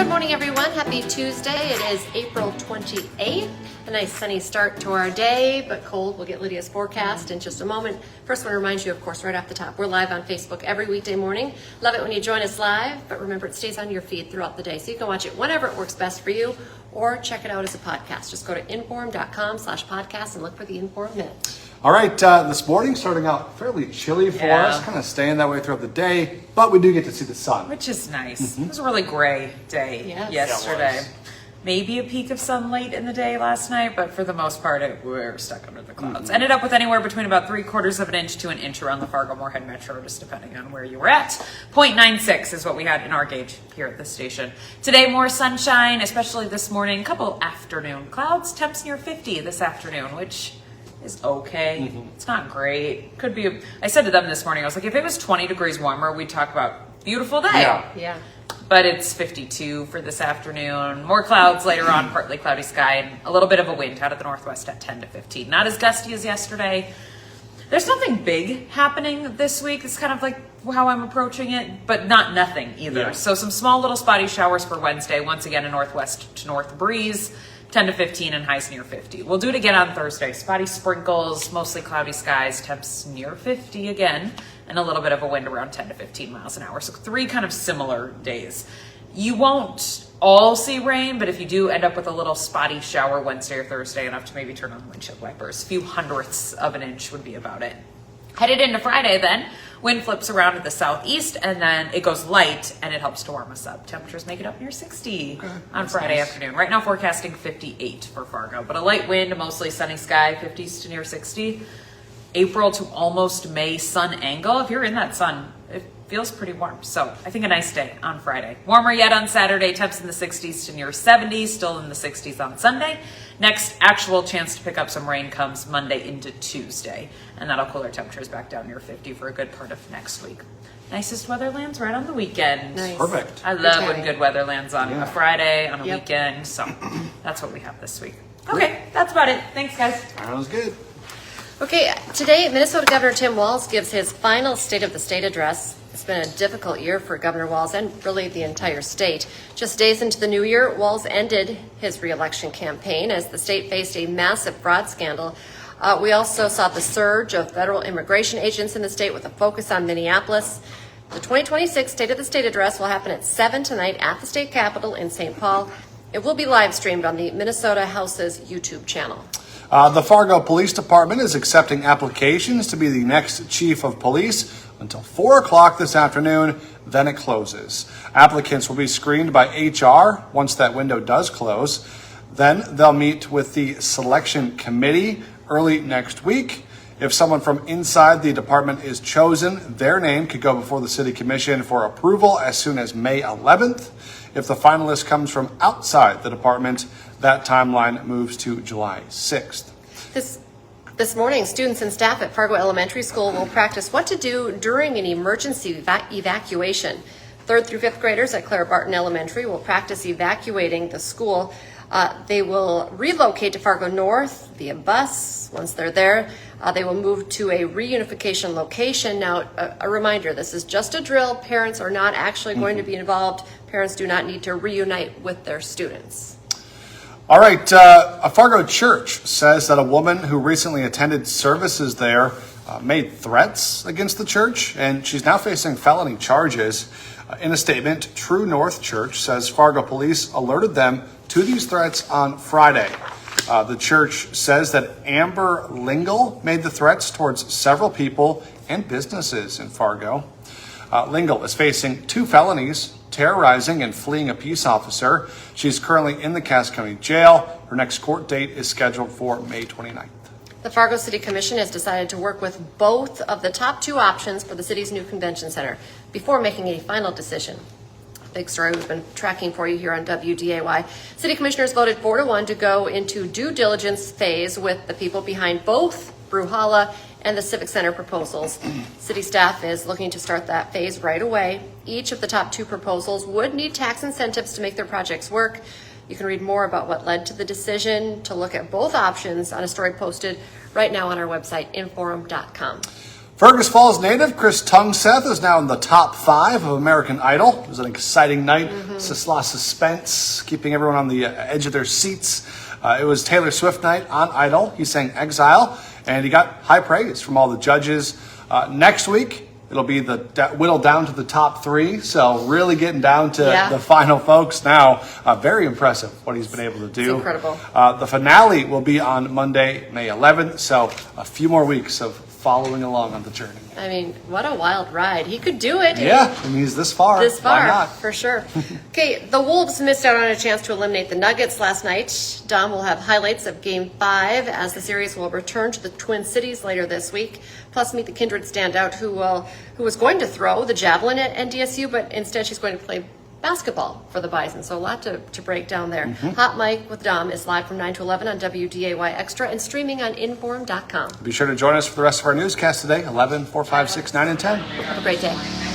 Good morning, everyone. Happy Tuesday. It is April 28th. A nice sunny start to our day, but cold. We'll get Lydia's forecast in just a moment. First, I want to remind you, of course, right off the top, we're live on Facebook every weekday morning. Love it when you join us live, but remember, it stays on your feed throughout the day, so you can watch it whenever it works best for you, or check it out as a podcast. Just go to inform.com/podcast and look for the Inform Minute. All right, this morning starting out fairly chilly for us, kind of staying that way throughout the day, but we do get to see the sun. Which is nice. It was a really gray day yesterday. Maybe a peak of sun late in the day last night, but for the most part, we're stuck under the clouds. Ended up with anywhere between about 3/4 of an inch to an inch around the Fargo-Moorhead Metro, just depending on where you were at. 0.96 is what we had in our gauge here at the station. Today, more sunshine, especially this morning. A couple afternoon clouds, temps near 50 this afternoon, which is okay. It's not great. Could be. I said to them this morning, I was like, if it was 20 degrees warmer, we'd talk about beautiful day. Yeah. But it's 52 for this afternoon. More clouds later on, partly cloudy sky, and a little bit of a wind out of the northwest at 10 to 15. Not as gusty as yesterday. There's nothing big happening this week. It's kind of like how I'm approaching it, but not nothing either. Yeah. So some small little spotty showers for Wednesday. Once again, a northwest to north breeze. 10 to 15 and highs near 50. We'll do it again on Thursday. Spotty sprinkles, mostly cloudy skies, temps near 50 again, and a little bit of a wind around 10 to 15 miles an hour. So 3 kind of similar days. You won't all see rain, but if you do end up with a little spotty shower Wednesday or Thursday, enough to maybe turn on the windshield wipers, a few hundredths of an inch would be about it. Headed into Friday then, wind flips around to the southeast and then it goes light and it helps to warm us up. Temperatures make it up near 60 on Friday afternoon. Right now forecasting 58 for Fargo, but a light wind, mostly sunny sky, 50s to near 60. April to almost May sun angle. If you're in that sun, it feels pretty warm. So I think a nice day on Friday. Warmer yet on Saturday, temps in the 60s to near 70s, still in the 60s on Sunday. Next actual chance to pick up some rain comes Monday into Tuesday, and that'll cool our temperatures back down near 50 for a good part of next week. Nicest weather lands right on the weekend. Nice. Perfect. I love when good weather lands on a Friday, on a weekend, so that's what we have this week. Okay, that's about it. Thanks, guys. Sounds good. Okay, today Minnesota Governor Tim Walz gives his final State of the State address. It's been a difficult year for Governor Walz and really the entire state. Just days into the new year, Walz ended his re-election campaign as the state faced a massive fraud scandal. We also saw the surge of federal immigration agents in the state with a focus on Minneapolis. The 2026 State of the State address will happen at 7 tonight at the state capitol in St. Paul. It will be live streamed on the Minnesota House's YouTube channel. The Fargo Police Department is accepting applications to be the next chief of police until 4 o'clock this afternoon, then it closes. Applicants will be screened by HR once that window does close. Then they'll meet with the selection committee early next week. If someone from inside the department is chosen, their name could go before the city commission for approval as soon as May 11th. If the finalist comes from outside the department, that timeline moves to July 6th. This morning, students and staff at Fargo Elementary School will practice what to do during an emergency evacuation. 3rd through 5th graders at Clara Barton Elementary will practice evacuating the school. They will relocate to Fargo North via bus. Once they're there, they will move to a reunification location. Now, a reminder, this is just a drill. Parents are not actually going to be involved. Parents do not need to reunite with their students. All right, a Fargo church says that a woman who recently attended services there made threats against the church, and she's now facing felony charges. In a statement, True North Church says Fargo police alerted them to these threats on Friday. The church says that Amber Lingle made the threats towards several people and businesses in Fargo. Lingle is facing 2 felonies, terrorizing and fleeing a peace officer. She's currently in the Cass County Jail. Her next court date is scheduled for May 29th. The Fargo City Commission has decided to work with both of the top 2 options for the city's new convention center before making a final decision. Big story we've been tracking for you here on WDAY. City commissioners voted 4-1 to go into due diligence phase with the people behind both Brewhalla and the Civic Center proposals. City staff is looking to start that phase right away. Each of the top 2 proposals would need tax incentives to make their projects work. You can read more about what led to the decision to look at both options on a story posted right now on our website, inform.com. Fergus Falls native Chris Tungseth is now in the top 5 of American Idol. It was an exciting night. Just a lot of suspense, keeping everyone on the edge of their seats. It was Taylor Swift night on Idol. He sang Exile, and he got high praise from all the judges. Next week, it'll be whittled down to the top 3. So really getting down to the final folks now. Very impressive what he's been able to do. It's incredible. The finale will be on Monday, May 11th. So a few more weeks of following along on the journey. I mean, what a wild ride. He could do it. Yeah, and he's this far. This far, Why not? for sure. Okay, the Wolves missed out on a chance to eliminate the Nuggets last night. Dom will have highlights of Game 5 as the series will return to the Twin Cities later this week. Plus, meet the Kindred standout who was going to throw the javelin at NDSU, but instead she's going to play basketball for the Bison. So a lot to break down there. Hot Mic with Dom is live from 9 to 11 on WDAY Extra and streaming on inform.com. Be sure to join us for the rest of our newscast today, 11, 4, 5, 6, 9, and 10. Have a great day.